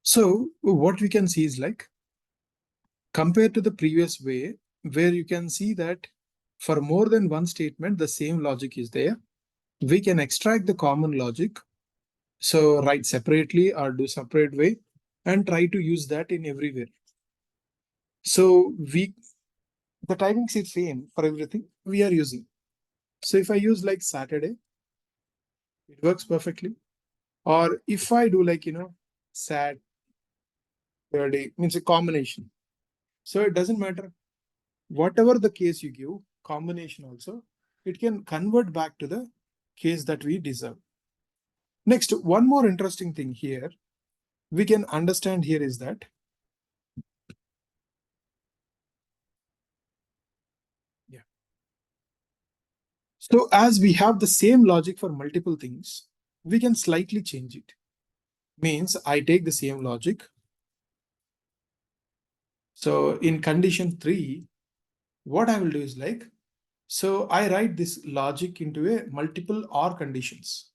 So what we can see is like, compared to the previous way, where you can see that for more than one statement, the same logic is there. We can extract the common logic. So write separately or do separate way and try to use that in everywhere. So the timings is same for everything we are using. So if I use like Saturday, it works perfectly. Or if I do like, Saturday, means a combination. So it doesn't matter. Whatever the case you give, combination also, it can convert back to the case that we deserve. Next, one more interesting thing here we can understand here is that so as we have the same logic for multiple things, we can slightly change it. Means I take the same logic. So in condition 3, what I will do is like, so I write this logic into a multiple or conditions.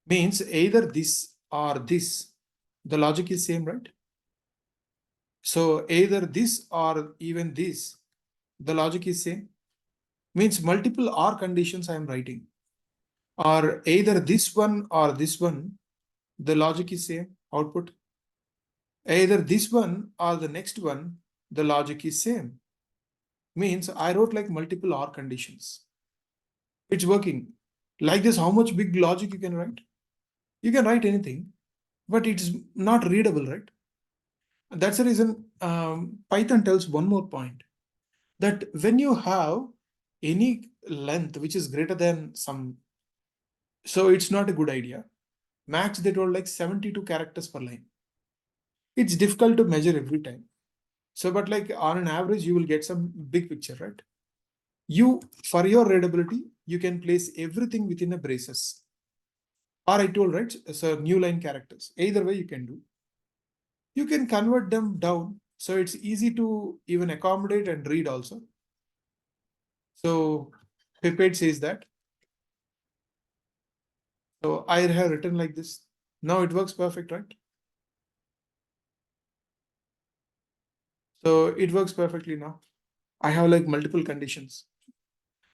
Means either this or this. The logic is same, right? So either this or even this, the logic is same. Means multiple or conditions I am writing. Or either this one or this one, the logic is same, output. Either this one or the next one, the logic is same. Means I wrote like multiple or conditions. It's working. Like this, how much big logic you can write? You can write anything, but it's not readable, right? That's the reason Python tells one more point, that when you have any length which is greater than some, so it's not a good idea. Max they told like 72 characters per line. It's difficult to measure every time. So, but like on an average, you will get some big picture, right? You, for your readability, you can place everything within a braces. Or I told, right? So new line characters. Either way you can do. You can convert them down. So it's easy to even accommodate and read also. So Pipette says that. So I have written like this. Now it works perfect, right? So it works perfectly now. I have like multiple conditions.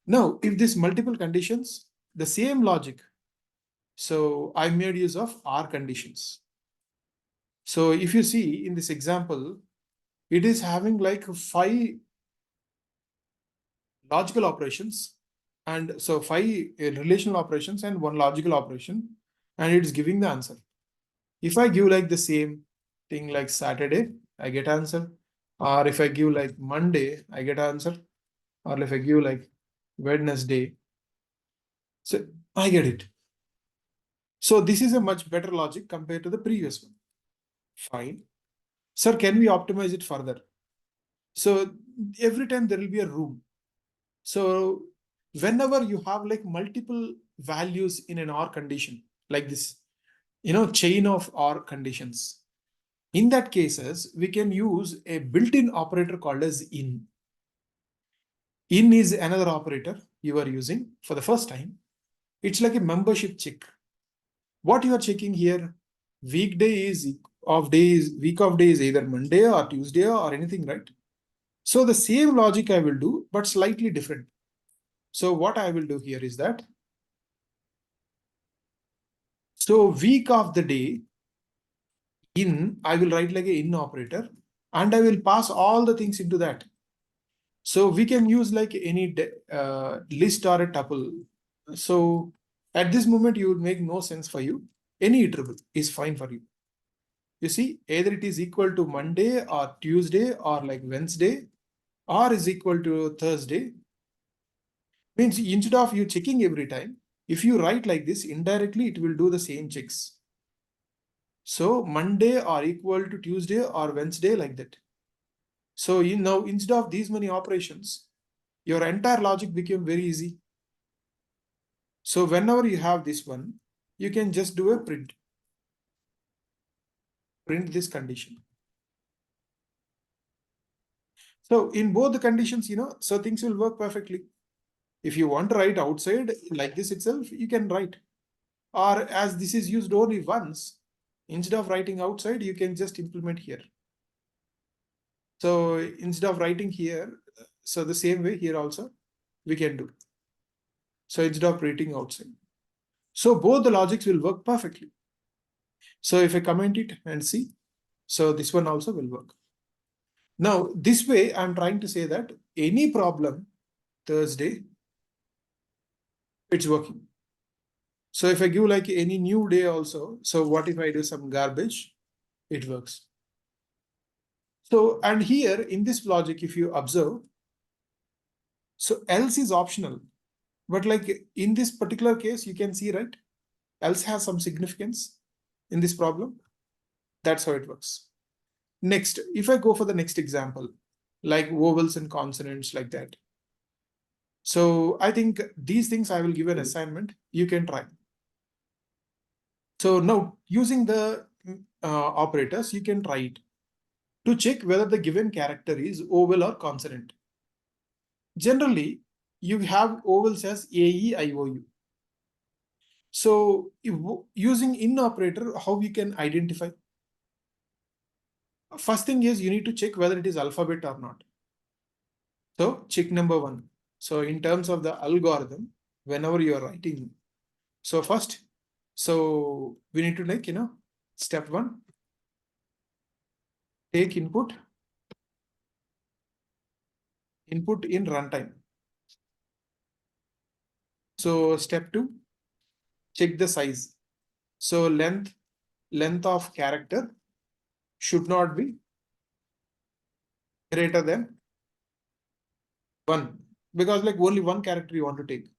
Now, if this multiple conditions, the same logic. So I made use of R conditions. So if you see in this example, it is having like 5 logical operations. And so 5 relational operations and 1 logical operation, and it's giving the answer. If I give like the same thing like Saturday, I get answer. Or if I give like Monday, I get answer. Or if I give like Wednesday, so I get it. So this is a much better logic compared to the previous one. Fine. Sir, can we optimize it further? So every time there will be a room. So whenever you have like multiple values in an OR condition, like this, chain of OR conditions, in that cases, we can use a built-in operator called as in. In is another operator you are using for the first time. It's like a membership check. What you are checking here, week of days, either Monday or Tuesday or anything, right? So the same logic I will do, but slightly different. So what I will do here is that, so week of the day, I will write like a in operator, and I will pass all the things into that. So we can use like any list or a tuple. So at this moment, you would make no sense for you. Any iterable is fine for you. You see, either it is equal to Monday or Tuesday or like Wednesday, or is equal to Thursday. Means instead of you checking every time, if you write like this, indirectly it will do the same checks. So Monday are equal to Tuesday or Wednesday, like that. So now instead of these many operations, your entire logic became very easy. So whenever you have this one, you can just do a print this condition. So in both the conditions, so things will work perfectly. If you want to write outside like this itself, you can write. Or as this is used only once, Instead of writing outside, you can just implement here. So instead of writing here, so the same way here also we can do. So instead of writing outside. So both the logics will work perfectly. So if I comment it and see, so this one also will work. Now, this way I'm trying to say that any problem Thursday, it's working. So if I give like any new day also, so what if I do some garbage? It works. So, and here in this logic, if you observe, so else is optional. But like in this particular case, you can see, right? Else has some significance in this problem. That's how it works. Next, if I go for the next example, like vowels and consonants like that. So I think these things I will give an assignment. You can try. So now using the operators, you can try it to check whether the given character is vowel or consonant. Generally, you have vowels as A, E, I, O, U. So using in operator, how we can identify? First thing is you need to check whether it is alphabet or not. So check number one. So in terms of the algorithm, whenever you are writing, so first, so we need to like, step one, take input in runtime. So step two, check the size. So length of character should not be greater than 1, because like only one character you want to take.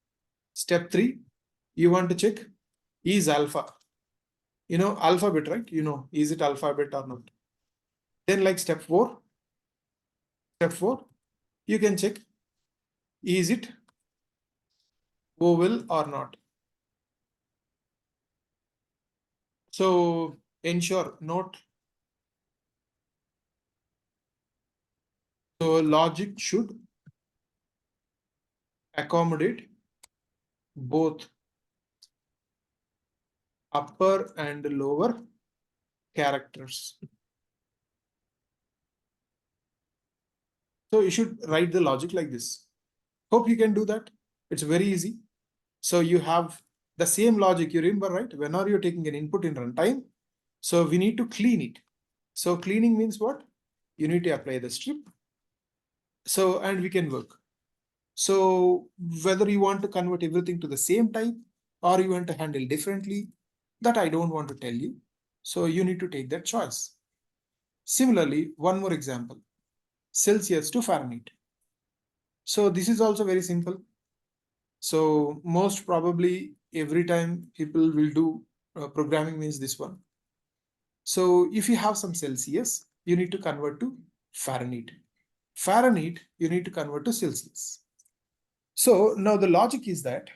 Step 3, you want to check is alpha. Alphabet, right? Is it alphabet or not? Then like step 4, you can check is it vowel or not. So ensure note. So logic should accommodate both upper and lower characters. So you should write the logic like this. Hope you can do that. It's very easy. So you have the same logic. You remember, right? Whenever you're taking an input in runtime, so we need to clean it. So cleaning means what? You need to apply the strip. So, and we can work. So whether you want to convert everything to the same type or you want to handle differently, that I don't want to tell you. So you need to take that choice. Similarly, one more example, Celsius to Fahrenheit. So this is also very simple. So most probably every time people will do programming means this one. So if you have some Celsius, you need to convert to Fahrenheit. Fahrenheit, you need to convert to Celsius. So now the logic is that,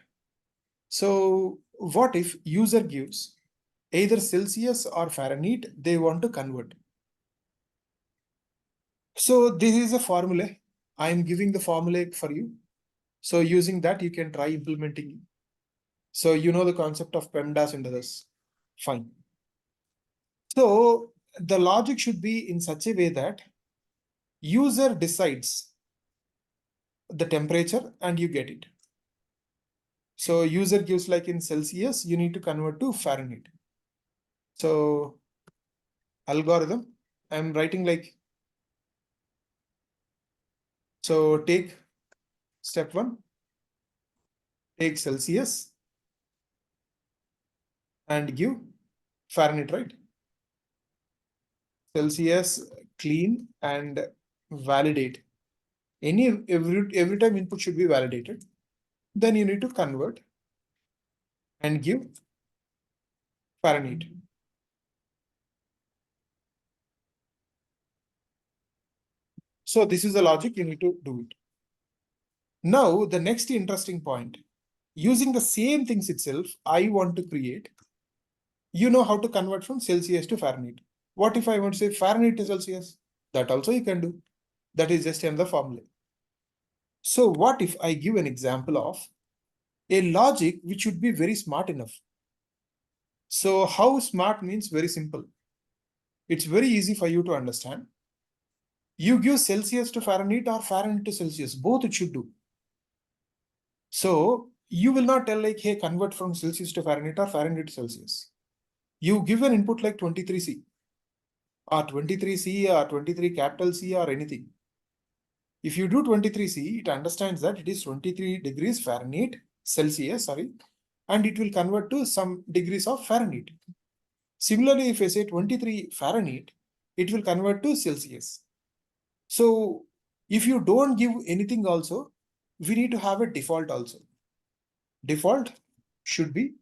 so what if user gives either Celsius or Fahrenheit, they want to convert. So this is a formula. I am giving the formula for you. So using that, you can try implementing. So you know the concept of PEMDAS and others. Fine. So the logic should be in such a way that user decides the temperature and you get it. So user gives like in Celsius, you need to convert to Fahrenheit. So algorithm, I'm writing like, so take step 1, take Celsius and give Fahrenheit, right? Celsius, clean and validate. Every time input should be validated. Then you need to convert and give Fahrenheit. So this is the logic, you need to do it. Now the next interesting point, using the same things itself, I want to create, you know how to convert from Celsius to Fahrenheit. What if I want to say Fahrenheit to Celsius? That also you can do. That is just another formula. So what if I give an example of a logic which should be very smart enough? So how smart means very simple. It's very easy for you to understand. You give Celsius to Fahrenheit or Fahrenheit to Celsius, both it should do. So you will not tell like, hey, convert from Celsius to Fahrenheit or Fahrenheit to Celsius. You give an input like 23C or 23C or 23 capital C or anything. If you do 23C, it understands that it is 23 degrees Fahrenheit, Celsius, sorry, and it will convert to some degrees of Fahrenheit. Similarly, if I say 23 Fahrenheit, it will convert to Celsius. So if you don't give anything also, we need to have a default also. Default should be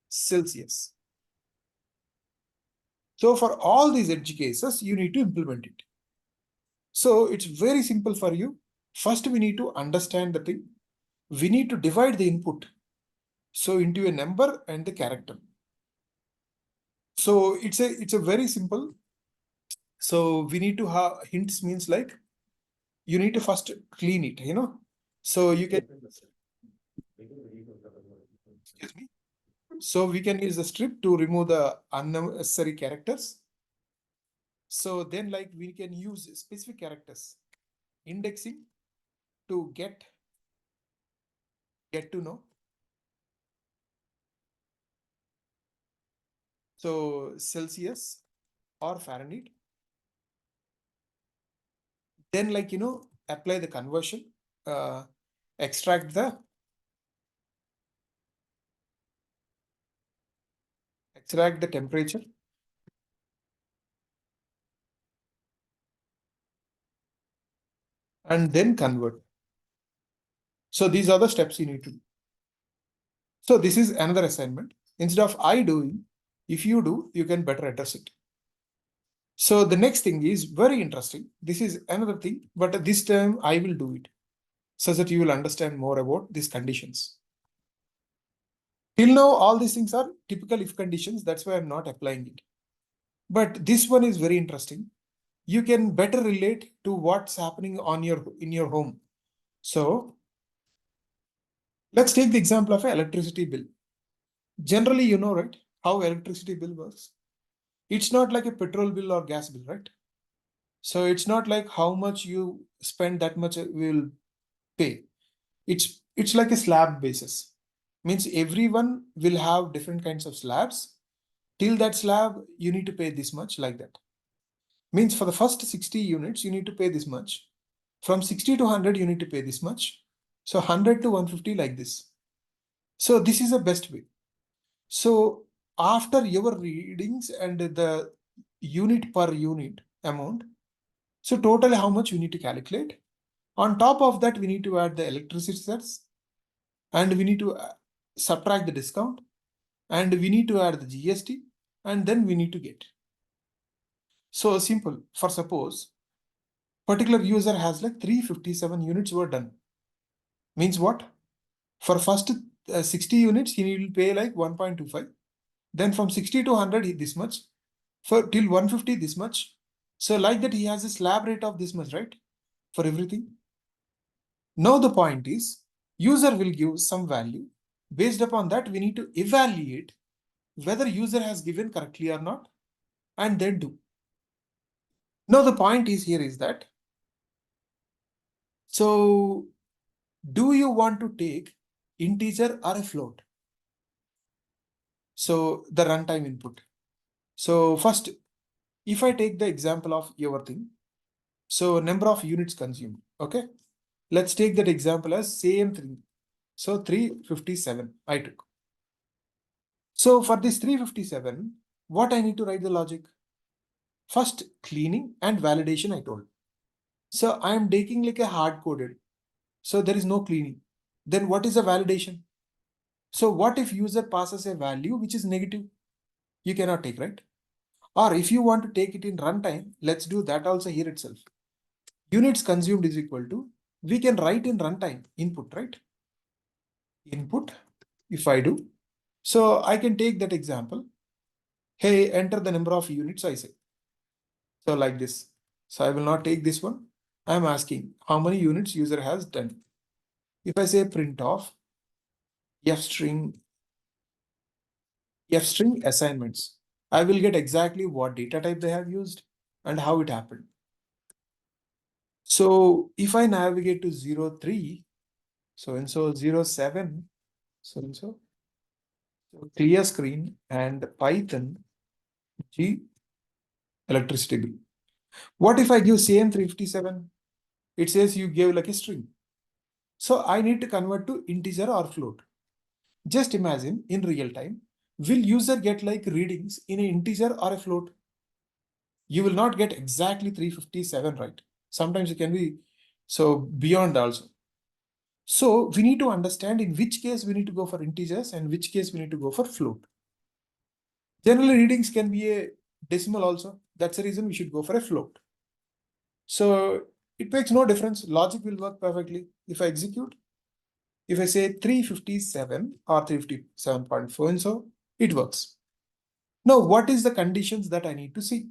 Celsius. So for all these edge cases, you need to implement it. So it's very simple for you. First, we need to understand the thing. We need to divide the input. So into a number and the character. So it's a very simple. So we need to have hints means like you need to first clean it, So you can excuse me. So we can use the strip to remove the unnecessary characters. So then like we can use specific characters, indexing to get to know. So Celsius or Fahrenheit. Then like, apply the conversion, extract the temperature. And then convert. So these are the steps you need to do. So this is another assignment. Instead of I doing, if you do, you can better address it. So the next thing is very interesting. This is another thing, but this time I will do it so that you will understand more about these conditions. Till now, all these things are typical if conditions. That's why I'm not applying it. But this one is very interesting. You can better relate to what's happening in your home. So let's take the example of an electricity bill. Generally, you know, right, how electricity bill works. It's not like a petrol bill or gas bill, right? So it's not like how much you spend that much will pay. It's like a slab basis. Means everyone will have different kinds of slabs. Till that slab, you need to pay this much, like that. Means for the first 60 units, you need to pay this much. From 60 to 100, you need to pay this much. So 100 to 150 like this. So this is the best way. So after your readings and the unit per unit amount, so totally how much you need to calculate. On top of that, we need to add the electricity cess and we need to subtract the discount and we need to add the GST and then we need to get. So simple. For suppose particular user has like 357 units were done. Means what? For first 60 units, he will pay like 1.25. Then from 60 to 100, this much. For till 150, this much. So like that, he has a slab rate of this much, right? For everything. Now the point is, user will give some value. Based upon that, we need to evaluate whether user has given correctly or not, and then do. Now the point is here is that, so do you want to take integer or a float? So the runtime input. So first, if I take the example of your thing, so number of units consumed, okay? Let's take that example as same thing. So 357 I took. So for this 357, what I need to write the logic? First, cleaning and validation I told. So I am taking like a hard coded. So there is no cleaning. Then what is the validation? So what if user passes a value which is negative? You cannot take, right? Or if you want to take it in runtime, let's do that also here itself. Units consumed is equal to, we can write in runtime input, right? Input, if I do. So I can take that example. Hey, enter the number of units, I say. So like this. So I will not take this one. I am asking how many units user has done. If I say print of f string F-string assignments. I will get exactly what data type they have used and how it happened. So if I navigate to 03, so and so 07, so and so clear screen and Python G electricity bill. What if I give same 357? It says you gave like a string. So I need to convert to integer or float. Just imagine in real time, will user get like readings in an integer or a float? You will not get exactly 357, right? Sometimes it can be so beyond also. So we need to understand in which case we need to go for integers and which case we need to go for float. Generally readings can be a decimal also. That's the reason we should go for a float. So it makes no difference. Logic will work perfectly. If I execute, if I say 357 or 357.4 and so, it works. Now, what is the conditions that I need to see?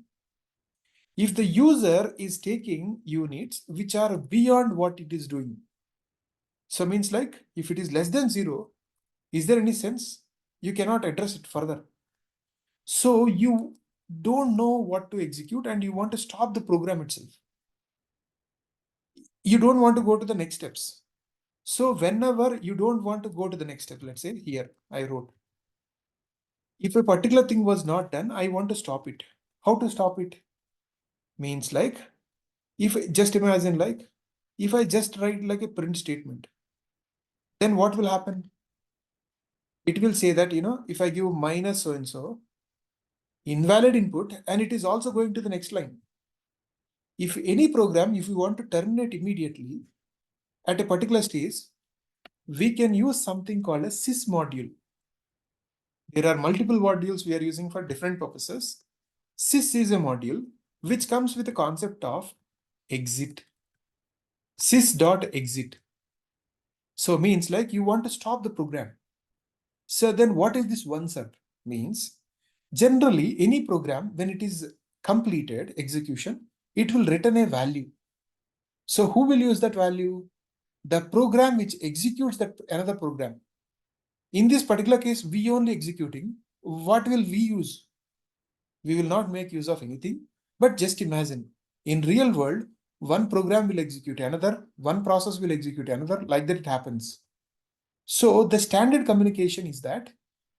If the user is taking units which are beyond what it is doing. So means like if it is less than 0, is there any sense? You cannot address it further. So you don't know what to execute and you want to stop the program itself. You don't want to go to the next steps. So whenever you don't want to go to the next step, let's say here I wrote, if a particular thing was not done, I want to stop it. How to stop it? Means like, if just imagine like, if I just write like a print statement, then what will happen? It will say that, if I give minus so and so, invalid input, and it is also going to the next line. If any program, if you want to terminate immediately at a particular stage, we can use something called a sys module. There are multiple modules we are using for different purposes. Sys is a module which comes with a concept of exit. Sys.exit. So means like you want to stop the program. So then what is this one sub? Means generally any program, when it is completed execution, it will return a value. So who will use that value? The program which executes that another program. In this particular case, we only executing. What will we use? We will not make use of anything. But just imagine, in real world, one program will execute another, one process will execute another, like that it happens. So the standard communication is that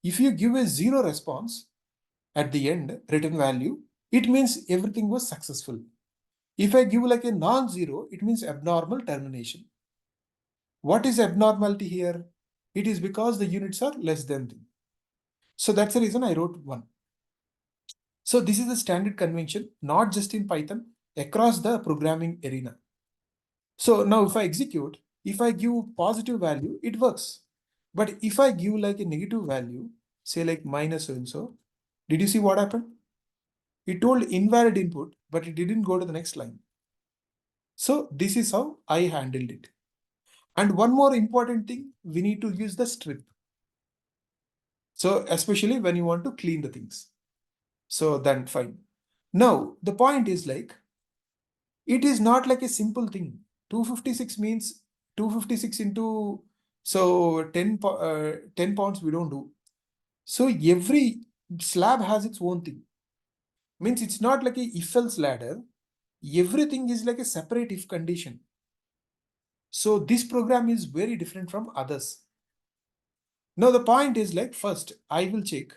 if you give a 0 response at the end, return value, it means everything was successful. If I give like a non-zero, it means abnormal termination. What is abnormality here? It is because the units are less than 3. So that's the reason I wrote 1. So this is the standard convention, not just in Python, across the programming arena. So now if I execute, if I give positive value, it works. But if I give like a negative value, say like minus so and so, did you see what happened? It told invalid input, but it didn't go to the next line. So this is how I handled it. And one more important thing, we need to use the strip. So especially when you want to clean the things. So then fine. Now the point is like, it is not like a simple thing. 256 means 256 into, so 10 pounds we don't do. So every slab has its own thing. Means it's not like a if else ladder. Everything is like a separate if condition. So this program is very different from others. Now the point is like, first I will check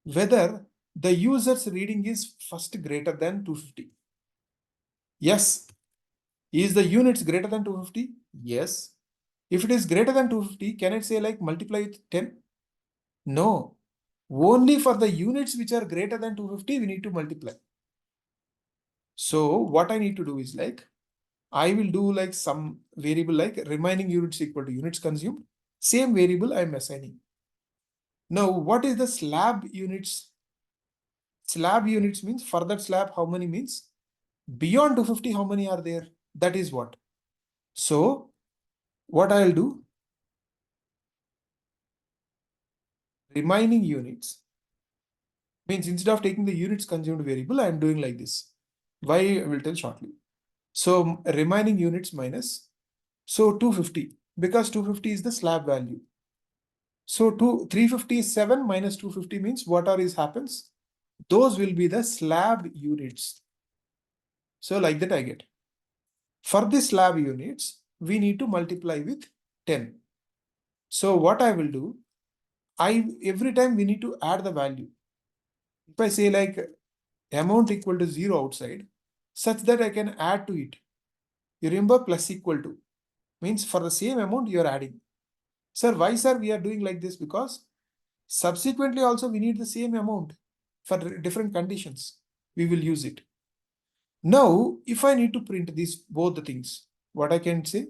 whether the user's reading is first greater than 250. Yes. Is the units greater than 250? Yes. If it is greater than 250, can it say like multiply with 10? No. Only for the units which are greater than 250, we need to multiply. So what I need to do is like, I will do like some variable like remaining units equal to units consumed. Same variable I am assigning. Now, what is the slab units? Slab units means for that slab, how many means? Beyond 250, how many are there? That is what. So what I'll do, remaining units means instead of taking the units consumed variable, I am doing like this. Why I will tell shortly. So remaining units minus, so 250, because 250 is the slab value. So 357 minus 250 means what are is happens? Those will be the slab units. So like that I get. For the slab units, we need to multiply with 10. So what I will do, every time we need to add the value. If I say like amount equal to 0 outside, such that I can add to it. You remember plus equal to means for the same amount you are adding. Sir, why sir we are doing like this? Because subsequently also we need the same amount for different conditions. We will use it. Now, if I need to print these both the things, what I can say?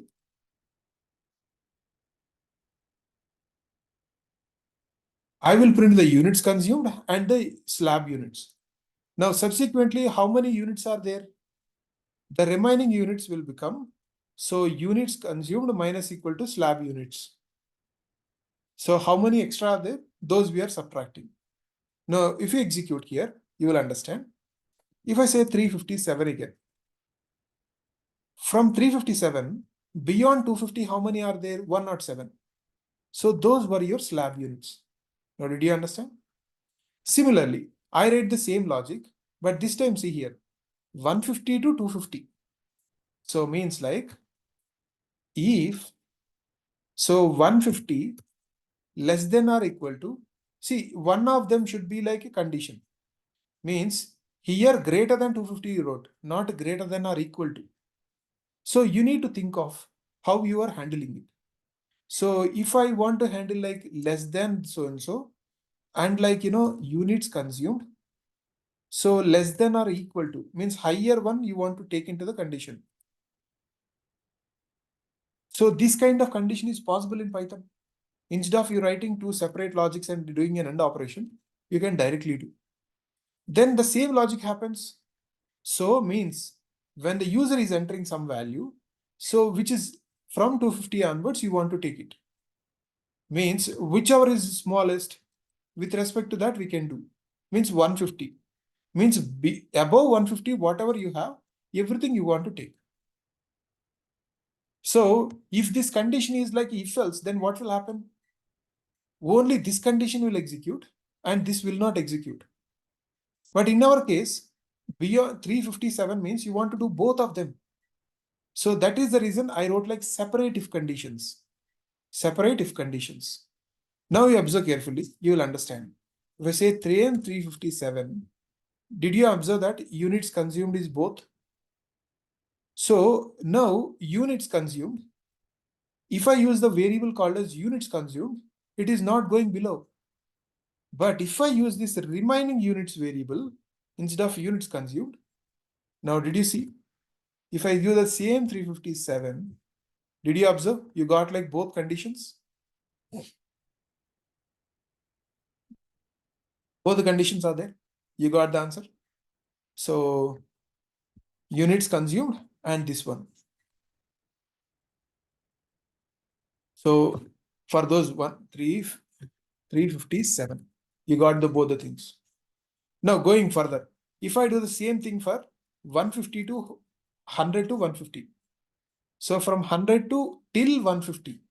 I will print the units consumed and the slab units. Now, subsequently, how many units are there? The remaining units will become, so units consumed minus equal to slab units. So how many extra are there? Those we are subtracting. Now, if you execute here, you will understand. If I say 357 again, from 357, beyond 250, how many are there? 107. So those were your slab units. Now, did you understand? Similarly, I read the same logic, but this time see here, 150 to 250. So means like if, so 150 less than or equal to, see, one of them should be like a condition. Means here greater than 250 you wrote, not greater than or equal to. So you need to think of how you are handling it. So if I want to handle like less than so and so, and like, units consumed, so less than or equal to means higher one you want to take into the condition. So this kind of condition is possible in Python. Instead of you writing two separate logics and doing an AND operation, you can directly do. Then the same logic happens. So means when the user is entering some value, so which is from 250 onwards, you want to take it. Means whichever is smallest, with respect to that we can do. Means 150. Means above 150, whatever you have, everything you want to take. So if this condition is like if else, then what will happen? Only this condition will execute and this will not execute. But in our case, beyond 357 means you want to do both of them. So that is the reason I wrote like separate if conditions. Separate if conditions. Now you observe carefully, you will understand. If I say 3 and 357, did you observe that units consumed is both? So now units consumed, if I use the variable called as units consumed, it is not going below. But if I use this remaining units variable instead of units consumed, now did you see? If I do the same 357, did you observe? You got like both conditions. Both the conditions are there. You got the answer. So units consumed and this one. So for those 357, you got the both the things. Now going further, if I do the same thing for 150 to 100 to 150. So from 100 to till 150.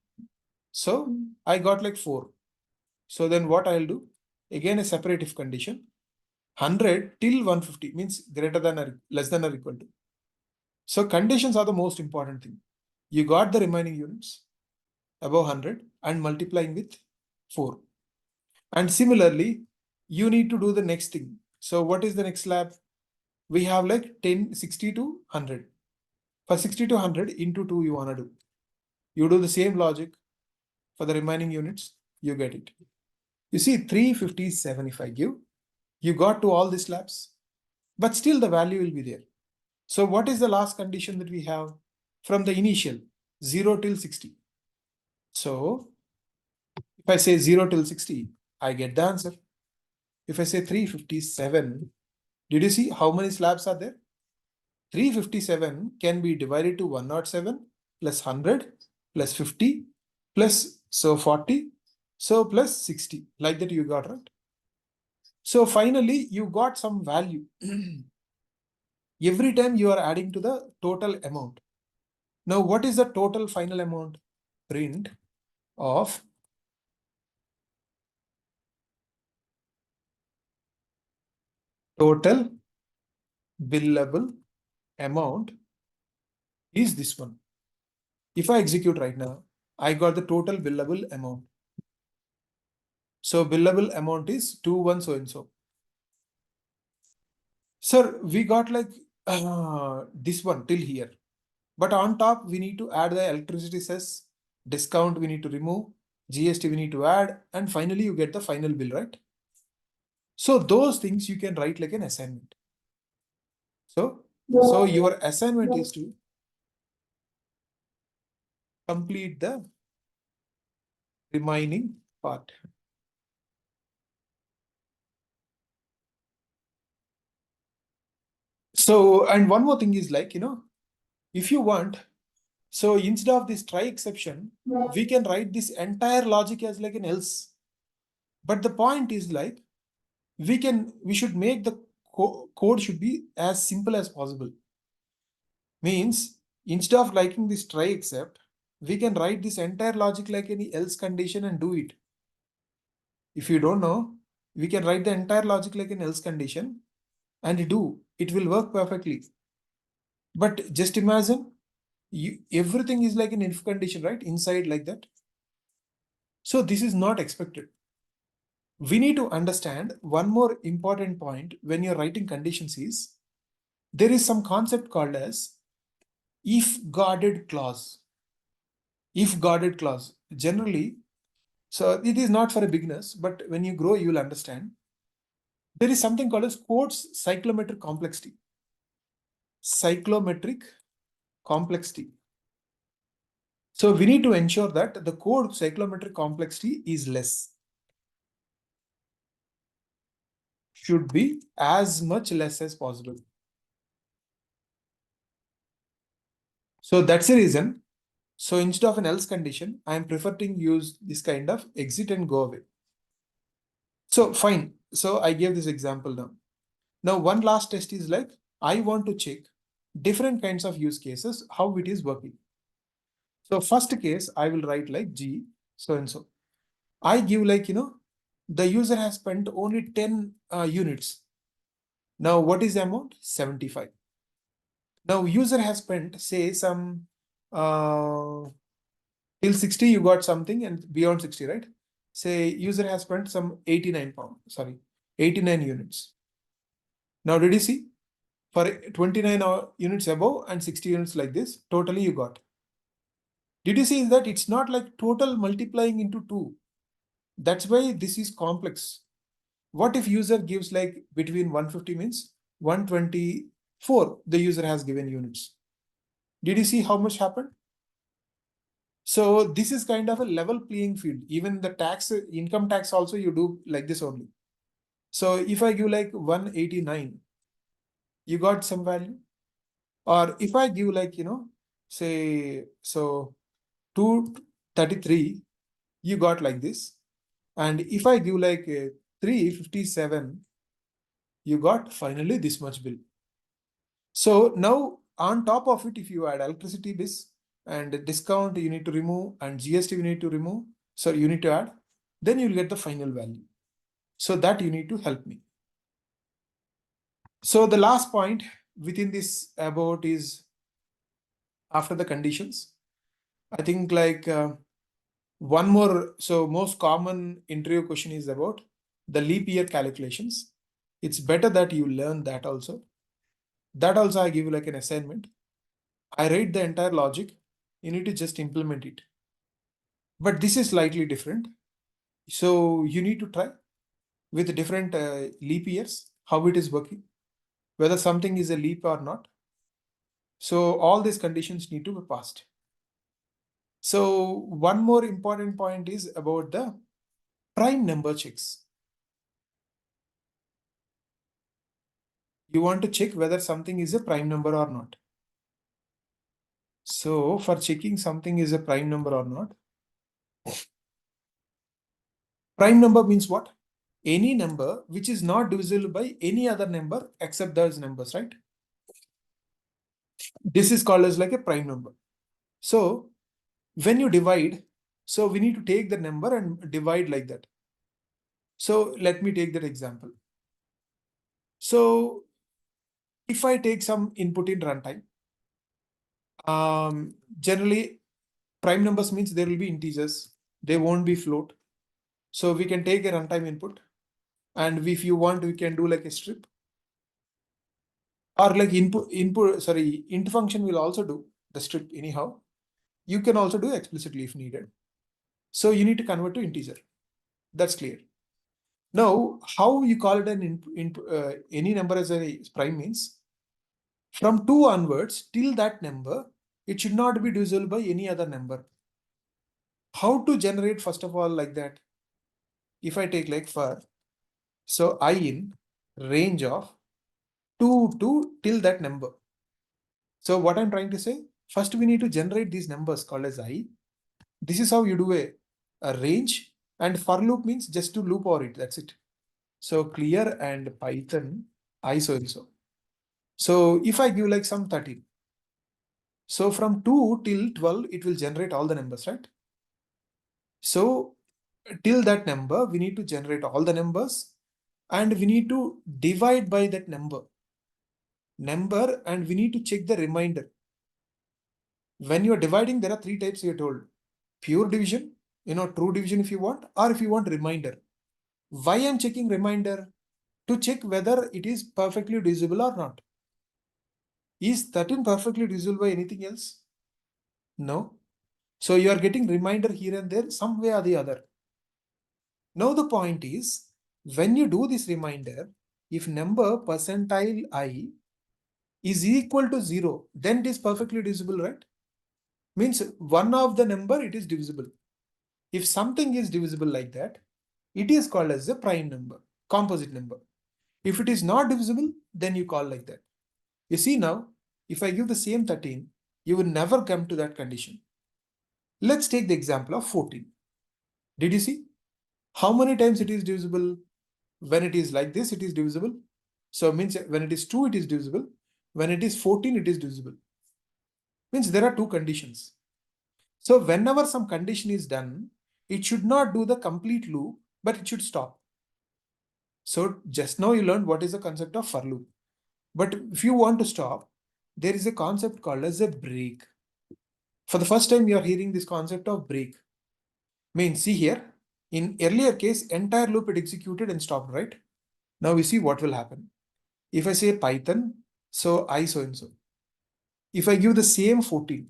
So I got like 4. So then what I'll do? Again a separate if condition. 100 till 150 means greater than or less than or equal to. So conditions are the most important thing. You got the remaining units above 100 and multiplying with 4. And similarly, you need to do the next thing. So what is the next slab? We have like 10, 60 to 100. For 60 to 100 into 2 you want to do. You do the same logic for the remaining units, you get it. You see 357 if I give, you got to all these slabs, but still the value will be there. So what is the last condition that we have from the initial 0 till 60? So if I say 0 till 60, I get the answer. If I say 357, did you see how many slabs are there? 357 can be divided to 107 plus 100 plus 50 plus 40, so plus 60. Like that you got, right? So finally you got some value. Every time you are adding to the total amount. Now what is the total final amount? Print of total billable amount is this one. If I execute right now, I got the total billable amount. So billable amount is 2 1 so and so. Sir, we got like this one till here. But on top, we need to add the electricity cess, discount we need to remove, GST we need to add, and finally you get the final bill, right? So those things you can write like an assignment. So your assignment is to complete the remaining part. So, and one more thing is like, if you want, so instead of this try exception, we can write this entire logic as like an else. But the point is like, we should make the code should be as simple as possible. Means instead of liking this try except, we can write this entire logic like any else condition and do it. If you don't know, we can write the entire logic like an else condition and do. It will work perfectly. But just imagine, everything is like an if condition, right? Inside like that. So this is not expected. We need to understand one more important point when you're writing conditions is, there is some concept called as if guarded clause. If guarded clause. Generally, so it is not for a beginners, but when you grow, you will understand. There is something called as code's cyclometric complexity. Cyclometric complexity. So we need to ensure that the code cyclometric complexity is less. Should be as much less as possible. So that's the reason. So instead of an else condition, I am preferring use this kind of exit and go away. So fine. So I gave this example now. Now one last test is like, I want to check different kinds of use cases, how it is working. So first case, I will write like G, so and so. I give like, the user has spent only 10 units. Now what is the amount? 75. Now user has spent say some till 60 you got something and beyond 60, right? Say user has spent some 89 units. Now did you see? For 29 units above and 60 units like this, totally you got. Did you see that it's not like total multiplying into 2? That's why this is complex. What if user gives like between 150 means 124 the user has given units? Did you see how much happened? So this is kind of a level playing field. Even the tax, income tax also you do like this only. So if I give like 189, you got some value. Or if I give like, say, so 233, you got like this. And if I give like 357, you got finally this much bill. So now on top of it, if you add electricity bill and discount you need to remove and GST you need to remove, so you need to add, then you'll get the final value. So that you need to help me. So the last point within this about is after the conditions. I think like one more, so most common interview question is about the leap year calculations. It's better that you learn that also. That also I give you like an assignment. I write the entire logic. You need to just implement it. But this is slightly different. So you need to try with different leap years, how it is working, whether something is a leap or not. So all these conditions need to be passed. So one more important point is about the prime number checks. You want to check whether something is a prime number or not. So for checking something is a prime number or not, prime number means what? Any number which is not divisible by any other number except those numbers, right? This is called as like a prime number. So when you divide, so we need to take the number and divide like that. So let me take that example. So if I take some input in runtime, generally prime numbers means there will be integers, they won't be float. So we can take a runtime input, and if you want, we can do like a strip, or like int function will also do the strip anyhow. You can also do explicitly if needed. So you need to convert to integer. That's clear. Now, how you call it any number as a prime means from 2 onwards till that number, it should not be divisible by any other number. How to generate first of all like that? If I take like for, so I in range of 2 to till that number. So what I'm trying to say, first we need to generate these numbers called as I. This is how you do a range, and for loop means just to loop over it. That's it. So clear and Python I so and so. So if I give like some 13, so from 2 till 12, it will generate all the numbers, right? So till that number, we need to generate all the numbers, and we need to divide by that number, and we need to check the remainder. When you are dividing, there are 3 types you're told. Pure division, true division if you want, or if you want remainder. Why I'm checking remainder? To check whether it is perfectly divisible or not. Is 13 perfectly divisible by anything else? No. So you are getting remainder here and there some way or the other. Now the point is, when you do this remainder, if number percentile I is equal to 0, then it is perfectly divisible, right? Means one of the number, it is divisible. If something is divisible like that, it is called as a prime number, composite number. If it is not divisible, then you call like that. You see now, if I give the same 13, you will never come to that condition. Let's take the example of 14. Did you see? How many times it is divisible? When it is like this, it is divisible. So means when it is 2, it is divisible. When it is 14, it is divisible. Means there are 2 conditions. So whenever some condition is done, it should not do the complete loop, but it should stop. So just now you learned what is the concept of for loop. But if you want to stop, there is a concept called as a break. For the first time, you are hearing this concept of break. Means see here, in earlier case, entire loop it executed and stopped, right? Now we see what will happen. If I say Python, so I so and so. If I give the same 14,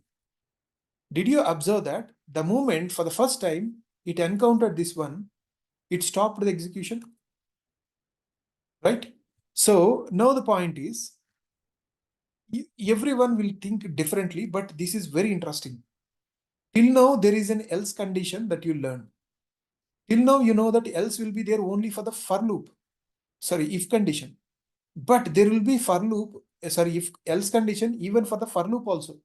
did you observe that the moment for the first time it encountered this one, it stopped the execution, right? So now the point is, everyone will think differently, but this is very interesting. Till now, there is an else condition that you learn. Till now, you know that else will be there only for the for loop. Sorry, if condition. But there will be for loop, if else condition even for the for loop also.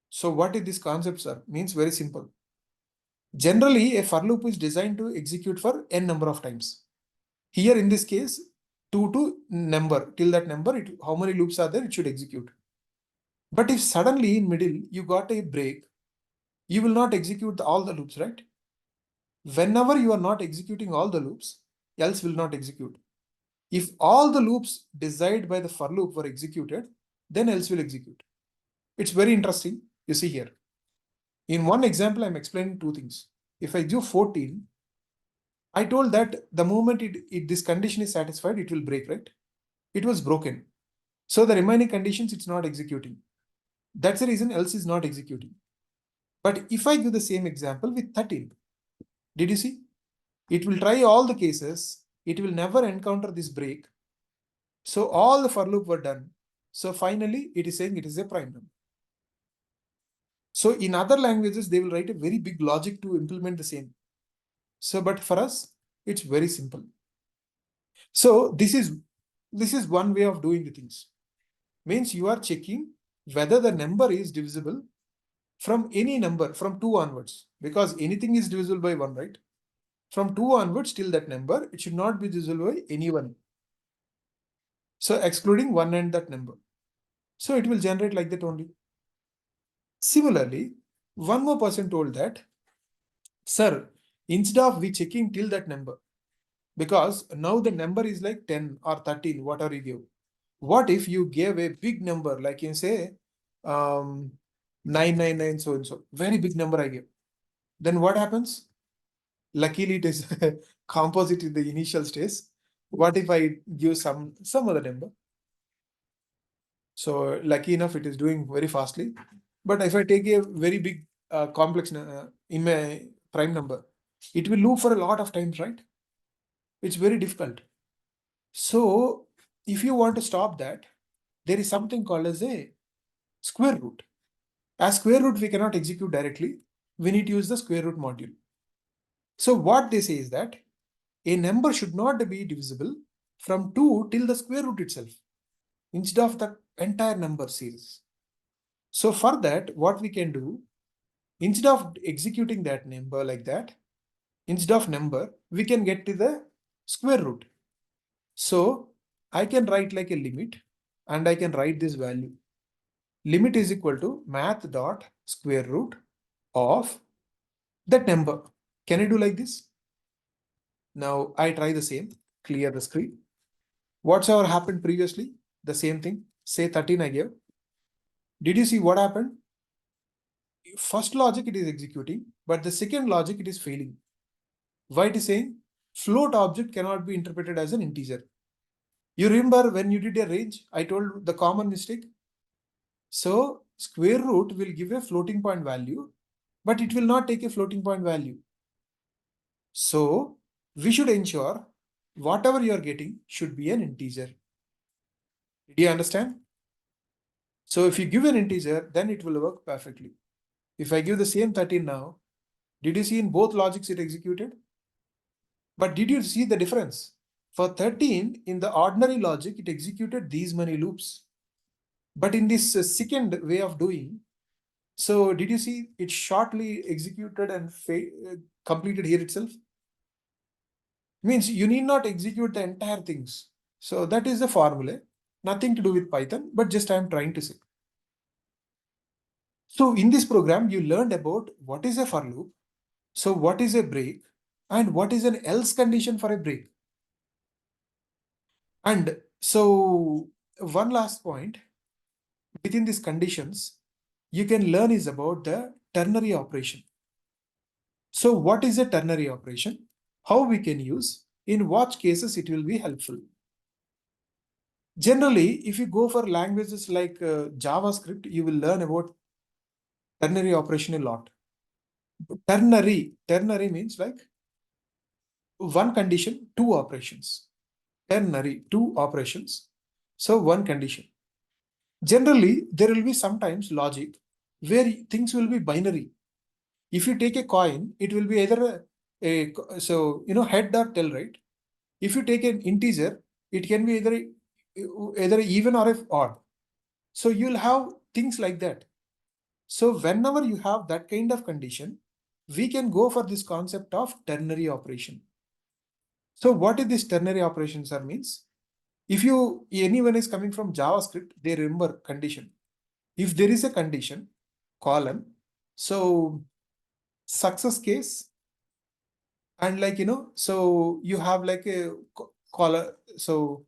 So what is this concept, sir? Means very simple. Generally, a for loop is designed to execute for n number of times. Here in this case, 2 to number, till that number, how many loops are there, it should execute. But if suddenly in middle, you got a break, you will not execute all the loops, right? Whenever you are not executing all the loops, else will not execute. If all the loops desired by the for loop were executed, then else will execute. It's very interesting. You see here. In one example, I'm explaining 2 things. If I do 14, I told that the moment this condition is satisfied, it will break, right? It was broken. So the remaining conditions, it's not executing. That's the reason else is not executing. But if I give the same example with 13, did you see? It will try all the cases. It will never encounter this break. So all the for loop were done. So finally, it is saying it is a prime number. So in other languages, they will write a very big logic to implement the same. So, but for us, it's very simple. So this is one way of doing the things. Means you are checking whether the number is divisible from any number from 2 onwards, because anything is divisible by 1, right? From 2 onwards till that number, it should not be divisible by anyone. So excluding 1 and that number. So it will generate like that only. Similarly, one more person told that, sir, instead of we checking till that number, because now the number is like 10 or 13, whatever you give. What if you gave a big number, like you say, 999 so and so, very big number I give? Then what happens? Luckily, it is composite in the initial stage. What if I give some other number? So lucky enough, it is doing very fastly. But if I take a very big complex in my prime number, it will loop for a lot of times, right? It's very difficult. So if you want to stop that, there is something called as a square root. As square root, we cannot execute directly. We need to use the square root module. So what they say is that a number should not be divisible from 2 till the square root itself, instead of the entire number series. So for that, what we can do, instead of executing that number like that, instead of number, we can get to the square root. So I can write like a limit, and I can write this value. Limit is equal to math dot square root of that number. Can I do like this? Now I try the same, clear the screen. Whatsoever happened previously, the same thing. Say 13 I gave. Did you see what happened? First logic it is executing, but the second logic it is failing. Why it is saying? Float object cannot be interpreted as an integer. You remember when you did a range, I told the common mistake. So square root will give a floating point value, but it will not take a floating point value. So we should ensure whatever you are getting should be an integer. Do you understand? So if you give an integer, then it will work perfectly. If I give the same 13 now, did you see in both logics it executed? But did you see the difference? For 13, in the ordinary logic, it executed these many loops. But in this second way of doing, so did you see it shortly executed and completed here itself? Means you need not execute the entire things. So that is the formula. Nothing to do with Python, but just I am trying to say. So in this program, you learned about what is a for loop, so what is a break, and what is an else condition for a break. And so one last point within these conditions you can learn is about the ternary operation. So what is a ternary operation? How we can use? In what cases it will be helpful? Generally, if you go for languages like JavaScript, you will learn about ternary operation a lot. Ternary means like one condition, two operations. Ternary, two operations. So one condition. Generally, there will be sometimes logic where things will be binary. If you take a coin, it will be either so head or tail, right? If you take an integer, it can be either even or odd. So you'll have things like that. So whenever you have that kind of condition, we can go for this concept of ternary operation. So what is this ternary operation, sir, means? If anyone is coming from JavaScript, they remember condition. If there is a condition, colon, so success case, and so you have like a color, so